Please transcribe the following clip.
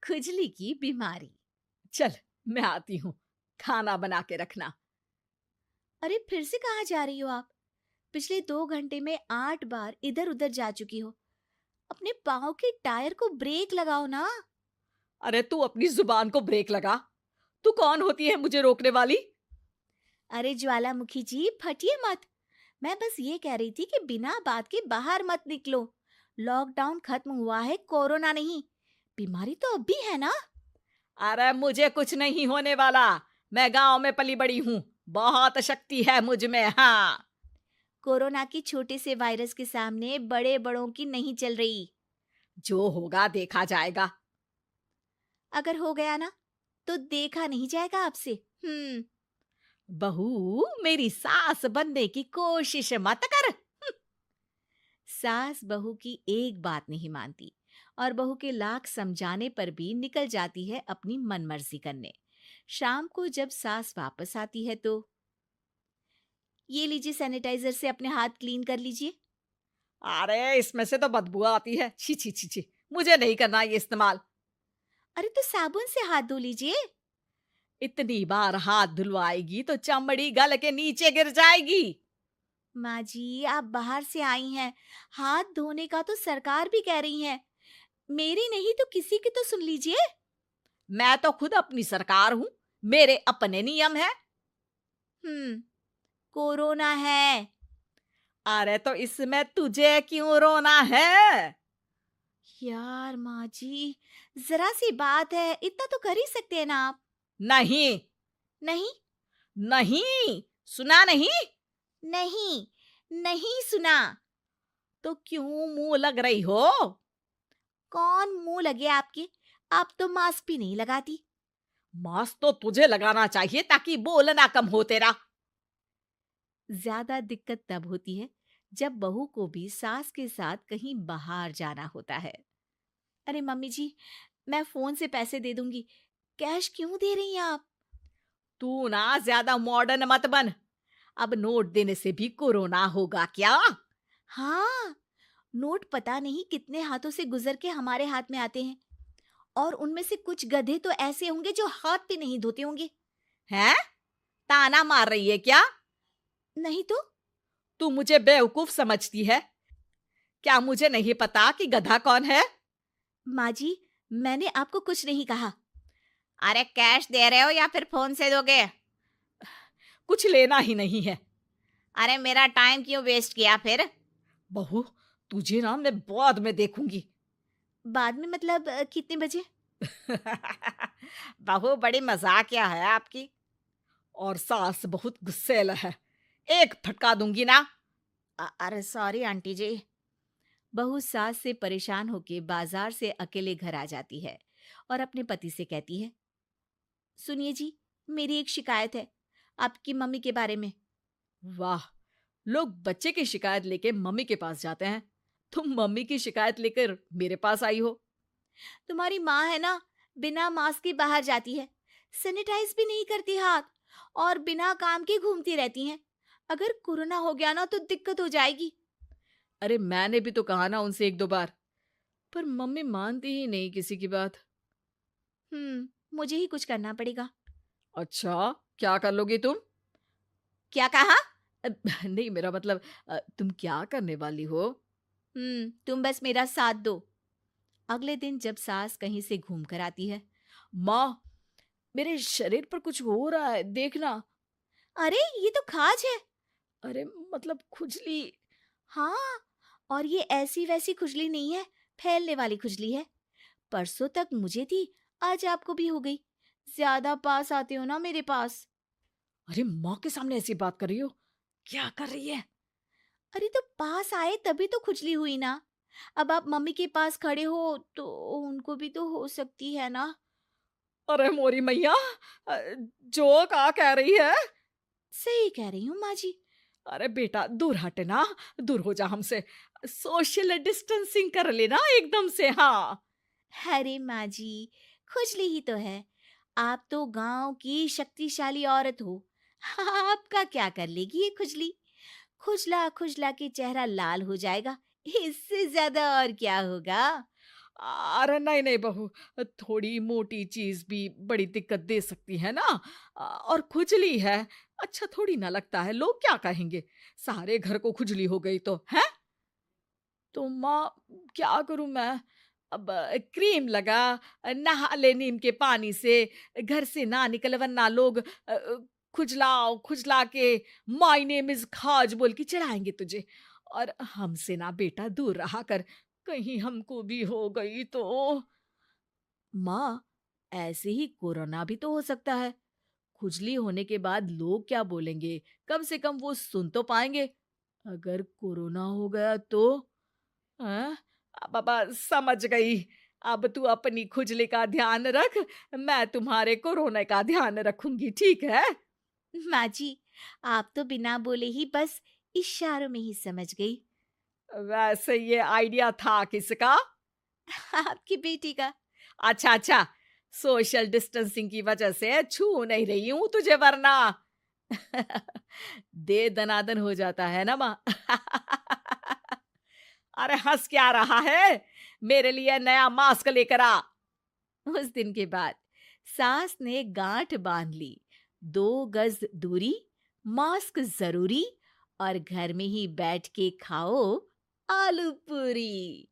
खुजली की बीमारी। चल, मैं आती हूँ, खाना बना के रखना। अरे फिर से कहाँ जा रही हो आप? पिछले 2 घंटे में 8 बार इधर उधर जा चुकी हो। अपने पाँव के टायर को ब्रेक लगाओ ना। अरे तू अपनी जुबान को ब्रेक लगा। तू कौन होती है मुझे रोकने वाली? अरे ज्वालामुखी जी, फटिए मत। मैं बस ये कह रही थी कि बिना बात के बाहर मत निकलो। लॉकडाउन खत्म हुआ है, कोरोना नहीं। बीमारी तो अब भी है ना। अरे मुझे कुछ नहीं होने वाला। मैं गांव में पली बड़ी हूँ। बहुत शक्ति है मुझ में, हाँ। कोरोना की छोटे से वायरस के सामने बड़े बड़ों की नहीं चल रही। जो होगा देखा जाएगा। अगर हो गया ना, तो देखा नहीं जाएगा आपसे। हम्म। बहू, मेरी सास बनने की कोशिश मत कर। सास बहू की एक बात नहीं मानती और बहू के लाख समझाने पर भी निकल जाती है अपनी मनमर्जी करने। शाम को जब सास वापस आती है तो, ये लीजिए सैनिटाइजर से अपने हाथ क्लीन कर लीजिए। अरे इसमें से तो बदबू आती है। छी छी छी छी। मुझे नहीं करना ये इस्तेमाल। अरे तो साबुन से हाथ धो लीजिए। इतनी बार हाथ धुलवाएगी तो चमड़ी गल के नीचे गिर जाएगी। माँ जी, आप बाहर से आई हैं, हाथ धोने का तो सरकार भी कह रही है। मेरी नहीं तो किसी की तो सुन लीजिए। मैं तो खुद अपनी सरकार हूँ। मेरे अपने नियम है। हम्म। कोरोना है। अरे तो इसमें तुझे क्यों रोना है? यार माँ जी, जरा सी बात है, इतना तो कर ही सकते हैं ना आप। नहीं। नहीं। नहीं, सुना नहीं? नहीं। नहीं सुना। तो क्यों मुंह लग रही हो? कौन मुंह लगे आपके? आप तो मास्क भी नहीं लगाती। मास्क तो तुझे लगाना चाहिए ताकि बोलना कम हो तेरा। ज्यादा दिक्कत तब होती है जब बहू को भी सास के साथ कहीं बाहर जाना होता है। अरे मम्मी जी, मैं फोन से पैसे दे दूंगी। कैश क्यों दे रही हैं आप? तू ना ज्यादा मॉडर्न मत बन। अब नोट देने से भी कोरोना होगा क्या? हाँ, नोट पता नहीं कितने हाथों से गुजर के हमारे हाथ में आते हैं, और उनमें से कुछ गधे तो ऐसे होंगे जो हाथ भी नहीं धोते होंगे। हैं? ताना मार रही है क्या? नहीं तो। तू मुझे बेवकूफ समझती है? क्या मुझे नहीं पता कि गधा कौन है? माँ जी, मैंने आपको कुछ नहीं कहा। अरे कैश दे रहे हो या फिर फोन से दोगे? कुछ लेना ही नहीं है। अरे मेरा टाइम क्यों वेस्ट किया फिर? बहू, तुझे ना मैं बाद में देखूंगी। बाद में मतलब कितने बजे? बहू बड़ी मजाकिया है आपकी। और सास बहुत गुस्सेल है। एक फटका दूंगी ना। अरे सॉरी आंटी जी। बहू सास से परेशान होके बाजार से अकेले घर आ जाती है और अपने पति से कहती है, सुनिए जी, मेरी एक शिकायत है आपकी मम्मी के बारे में। वाह, लोग बच्चे की शिकायत लेके मम्मी के पास जाते हैं। तुम मम्मी की शिकायत लेकर मेरे पास आई हो। तुम्हारी माँ है ना, बिना मास्क के बाहर जाती है, सैनिटाइज भी नहीं करती हाथ, और बिना काम के घूमती रहती हैं। अगर कोरोना हो गया ना तो दिक्कत हो जाएगी। अरे मैंने भी तो कहा ना उनसे एक दो बार, पर मम्मी मानती ही नहीं किसी की बात। मुझे ही कुछ करना पड़ेगा। अच्छा, क्या कर लोगी तुम? क्या कहा? अ, नहीं, मेरा मतलब तुम क्या करने वाली हो? तुम बस मेरा साथ दो। अगले दिन जब सास कहीं से घूम कर आती है, माँ, मेरे शरीर पर कुछ हो रहा है, देखना। अरे ये तो खाज है। अरे मतलब खुजली। हाँ, और ये ऐसी वैसी खुजली नहीं है, फैलने वाली खुजली है। परसों तक मुझे थी, आज आपको भी हो गई। ज्यादा पास आते हो ना मेरे पास। अरे माँ के सामने ऐसी बात कर रही हो? क्या कर रही है? अरे तो पास आए तभी तो खुजली हुई ना। अब आप मम्मी के पास खड़े हो तो उनको भी तो हो सकती है ना। अरे मोरी मैया, अ, जो का कह रही है? सही कह रही हूँ माँ जी। अरे बेटा, दूर हट ना। दूर हो जा हमसे। सोशल डिस्टेंसिंग कर लेना एकदम से, हाँ। अरे माँ जी, खुजली ही तो है। आप तो गांव की शक्तिशाली औरत हो। आपका क्या कर लेगी ये खुजली? खुजला खुजला के चेहरा लाल हो जाएगा। इससे ज्यादा और क्या होगा? अरे नहीं नहीं बहू, थोड़ी मोटी चीज भी बड़ी दिक्कत दे सकती है ना। और खुजली है, अच्छा थोड़ी ना लगता है, लोग क्या कहेंगे, सारे घर को खुजली हो गई तो है। तो माँ, क्या करूं मैं? अब क्रीम लगा, नहा ले नीम के पानी से, घर से ना निकल वरना लोग खुजलाओ खुजला के माय नेम इज खाज बोल के चढ़ाएंगे तुझे। और हमसे ना बेटा दूर रहा कर, कहीं हमको भी हो गई तो। माँ, ऐसे ही कोरोना भी तो हो सकता है। खुजली होने के बाद लोग क्या बोलेंगे, कम से कम वो सुन तो पाएंगे। अगर कोरोना हो गया तो? हाँ, बाबा समझ गई। अब तू अपनी खुजली का ध्यान रख, मैं तुम्हारे कोरोना का ध्यान रखूंगी, ठीक है? माँ जी, आप तो बिना बोले ही बस इशारों में ही समझ गई। वैसे ये आइडिया था किसका? आपकी बेटी का। अच्छा अच्छा, सोशल डिस्टेंसिंग की वजह से छू नहीं रही हूं तुझे वरना। दे दनादन हो जाता है ना माँ। अरे हंस क्या रहा है, मेरे लिए नया मास्क लेकर आ। उस दिन के बाद सास ने गांठ बांध ली। 2 गज दूरी, मास्क जरूरी, और घर में ही बैठ के खाओ आलू पूरी।